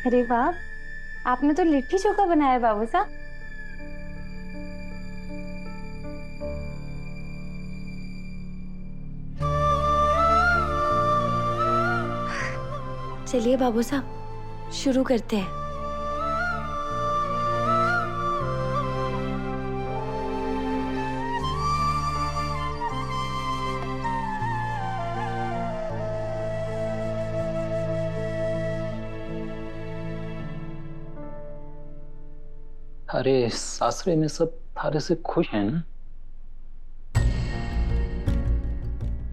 अरे वाह, आपने तो लिट्टी चोखा बनाया बाबू साहब। चलिए बाबू साहब, शुरू करते हैं। अरे सासरे में सब थारे से खुश हैं ना?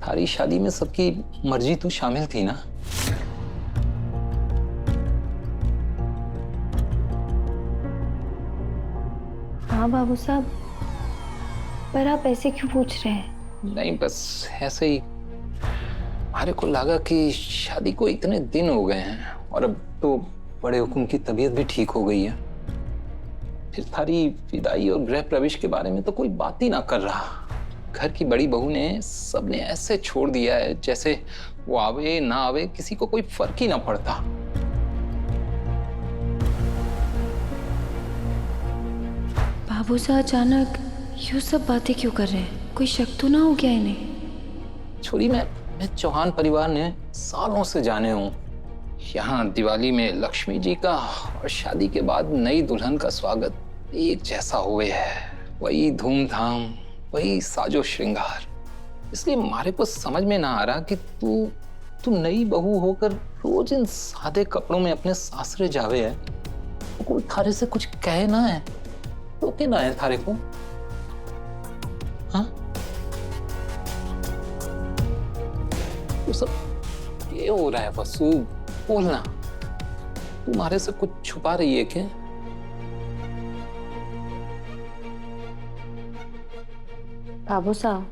थारी शादी में सबकी मर्जी तो शामिल थी ना? हाँ बाबू साहब, पर आप ऐसे क्यों पूछ रहे हैं? नहीं, बस ऐसे ही हमारे को लगा कि शादी को इतने दिन हो गए हैं और अब तो बड़े हुकुम की तबीयत भी ठीक हो गई है, फिर थारी विदाई और गृह प्रवेश के बारे में तो कोई बात ही ना कर रहा। घर की बड़ी बहू ने सबने ऐसे छोड़ दिया है जैसे वो आवे ना आवे किसी को कोई फर्क ही ना पड़ता। बाबू साहब अचानक यूँ सब बातें क्यों कर रहे हैं? कोई शक तो ना हो गया इन्हें? छोरी, मैं चौहान परिवार ने सालों से जाने हूँ। यहाँ दिवाली में लक्ष्मी जी का और शादी के बाद नई दुल्हन का स्वागत एक जैसा हुए है। वही धूमधाम, वही साजो श्रृंगार। इसलिए मारे को समझ में ना आ रहा कि तू नई बहू होकर रोज इन सादे कपड़ों में अपने सासरे जावे है। तो कोई थारे से कुछ कहे ना है, रोके ना है थारे को? हाँ, तो सब ये हो रहा है वसु? बोलना, तुम्हारे से कुछ छुपा रही है क्या? बाबू साहब,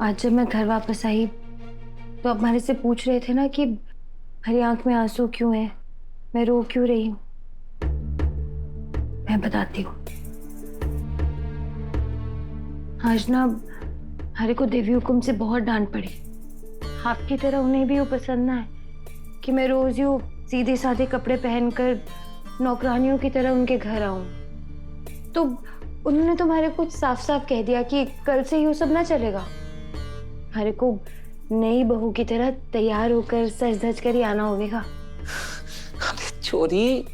आज जब मैं घर वापस आई तो आप हमारे से पूछ रहे थे ना कि मेरी आंख में आंसू क्यों है, मैं रो क्यों रही हूँ। मैं बताती हूँ। आज ना हरे को देवी हुकुम से बहुत डांट पड़ी। आपकी तरह उन्हें भी वो पसंद ना है कि मैं रोज यूँ सीधे साधे कपड़े पहनकर नौकरानियों की तरह उनके घर आऊं। तो उन्होंने तो हमारे को साफ साफ कह दिया कि कल से ये सब ना चलेगा। हमारे को नई बहू की तरह तैयार होकर सज धज कर ही आना होगा। अरे छोरी,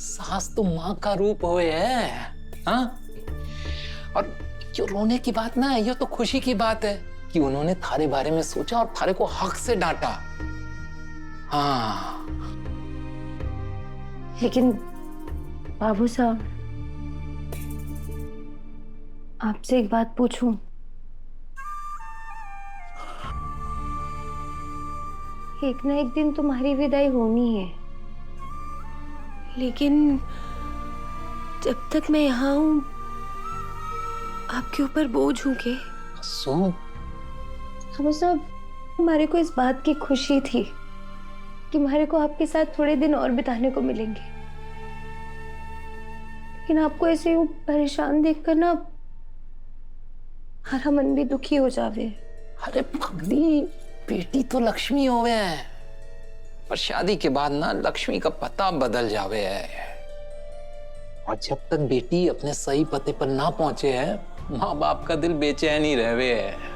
सास तो माँ का रूप होए है। हाँ? और जो रोने की बात ना है, ये तो खुशी की बात है कि उन्होंने थारे बारे में सोचा और थारे को हक से डांटा। हाँ, लेकिन बाबू साहब, आपसे एक बात पूछूं? एक ना एक दिन तुम्हारी विदाई होनी है, लेकिन जब तक मैं यहाँ हूं आपके ऊपर बोझ हूँ के? सुन, बाबू साहब, हमारे को इस बात की खुशी थी कि हमारे को आपके साथ थोड़े दिन और बिताने को मिलेंगे, लेकिन आपको ऐसे यूं परेशान देखकर ना हमारा मन भी दुखी हो जावे। अरे पगली, बेटी तो लक्ष्मी होवे है, पर शादी के बाद ना लक्ष्मी का पता बदल जावे है। और जब तक बेटी अपने सही पते पर ना पहुंचे है, माँ बाप का दिल बेचैन ही रहवे है।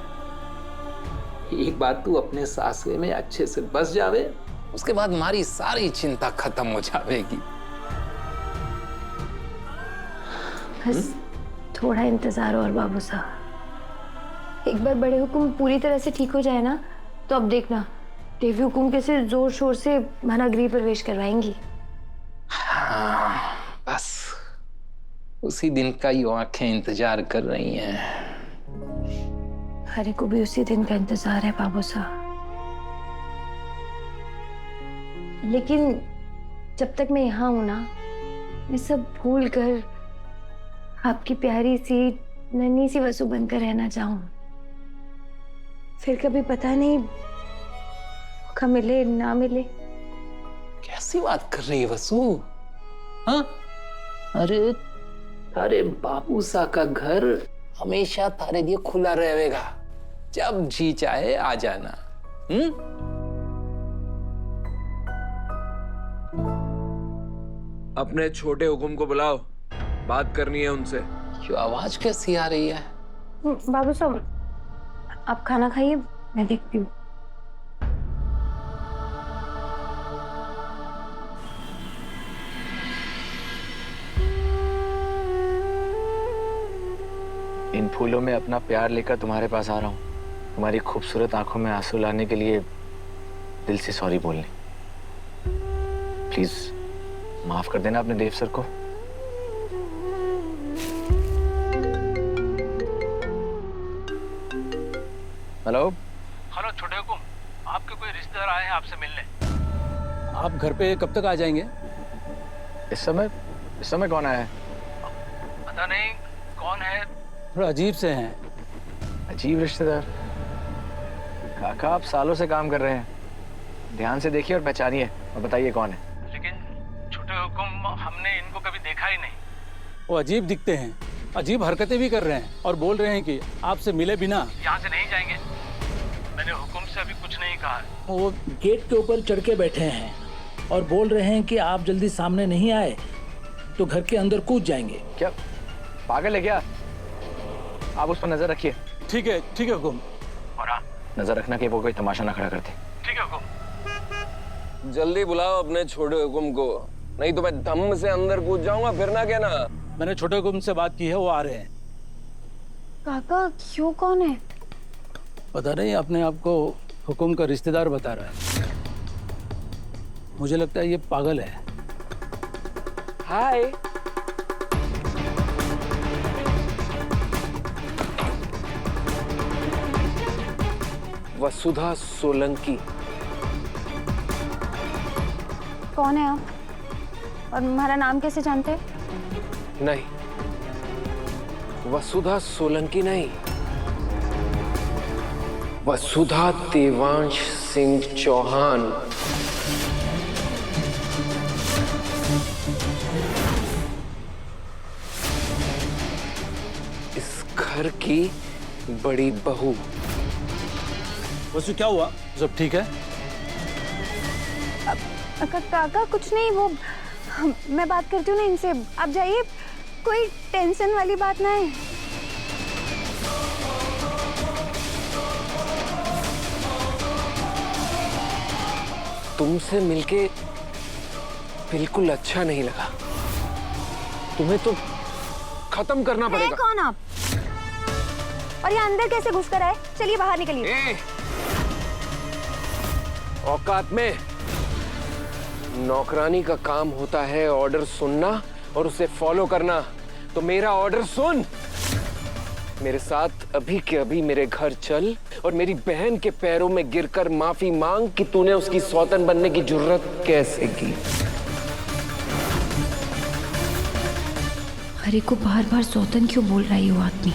एक बात तू अपने सासरे में अच्छे से बस जावे, उसके बाद हमारी सारी चिंता खत्म हो जाएगी। बस थोड़ा इंतजार और बाबू साहब। एक बार बड़े हुकुम पूरी तरह से ठीक हो जाए ना, तो अब देखना देवी हुकुम कैसे जोर शोर से हमारा गृह प्रवेश करवाएंगी। हाँ, बस उसी दिन का ही आंखें इंतजार कर रही हैं। हरे को भी उसी दिन का इंतजार है बाबू साहब, लेकिन जब तक मैं यहाँ हूं ना, मैं सब भूल कर आपकी प्यारी सी नन्ही सी वसु बनकर रहना चाहूं। फिर कभी पता नहीं मौका मिले ना मिले। कैसी बात कर रही है वसु? हाँ? अरे तारे बाबू सा का घर हमेशा तारे लिए खुला रहेगा, जब जी चाहे आ जाना। अपने छोटे हुकुम को बुलाओ, बात करनी है उनसे। ये आवाज कैसी आ रही है? बाबू साहब, आप खाना खाइए, मैं देखती हूँ। इन फूलों में अपना प्यार लेकर तुम्हारे पास आ रहा हूँ, तुम्हारी खूबसूरत आंखों में आंसू लाने के लिए, दिल से सॉरी बोलने। प्लीज माफ कर देना अपने देव सर को। हेलो हेलो छोटे हुकुम, आपके कोई रिश्तेदार आए हैं आपसे मिलने। आप घर पे कब तक आ जाएंगे? इस समय कौन आया है? पता नहीं कौन है, थोड़ा अजीब से हैं। अजीब रिश्तेदार? काका आप सालों से काम कर रहे हैं, ध्यान से देखिए और पहचानिए और बताइए कौन है। लेकिन छोटे हुकुम, हमने इनको कभी देखा ही नहीं। वो अजीब दिखते हैं, अजीब हरकतें भी कर रहे हैं और बोल रहे हैं कि आपसे मिले बिना यहाँ से नहीं जाएंगे। मैंने हुकुम से अभी कुछ नहीं कहा। वो गेट के ऊपर चढ़ के बैठे हैं और बोल रहे हैं कि आप जल्दी सामने नहीं आए तो घर के अंदर कूद जाएंगे। क्या पागल है क्या? आप उस पर नजर रखिए। ठीक है हुकुम। और हाँ, नजर रखना कि वो कोई तमाशा ना खड़ा करते। ठीक है हुकुम। जल्दी बुलाओ अपने छोटे हुकुम को, नहीं तो मैं धम्म से अंदर कूद जाऊंगा, फिर ना कहना। मैंने छोटे हुकुम से बात की है, वो आ रहे हैं। काका क्यों, कौन है? पता नहीं, अपने आप को हुकुम का रिश्तेदार बता रहा है। मुझे लगता है ये पागल है। हाय। वसुधा सोलंकी। कौन है आप और हमारा नाम कैसे जानते हैं? नहीं, वसुधा सोलंकी नहीं, वसुधा देवांश सिंह चौहान। इस घर की बड़ी बहू। वसु, क्या हुआ? सब ठीक है? काका कुछ नहीं, वो मैं बात करती हूँ ना इनसे, आप जाइए, कोई टेंशन वाली बात ना है। तुमसे मिलके बिल्कुल अच्छा नहीं लगा, तुम्हें तो खत्म करना पड़ेगा। कौन आप? और ये अंदर कैसे घुस कर आए? चलिए बाहर निकलिए। औकात में। नौकरानी का काम होता है ऑर्डर सुनना और उसे फॉलो करना, तो मेरा ऑर्डर सुन। मेरे साथ अभी के अभी मेरे घर चल और मेरी बहन के पैरों में गिरकर माफी मांग कि तूने उसकी सौतन बनने की जुर्रत कैसे की। हरी को बार बार सौतन क्यों बोल रहा है ये आदमी?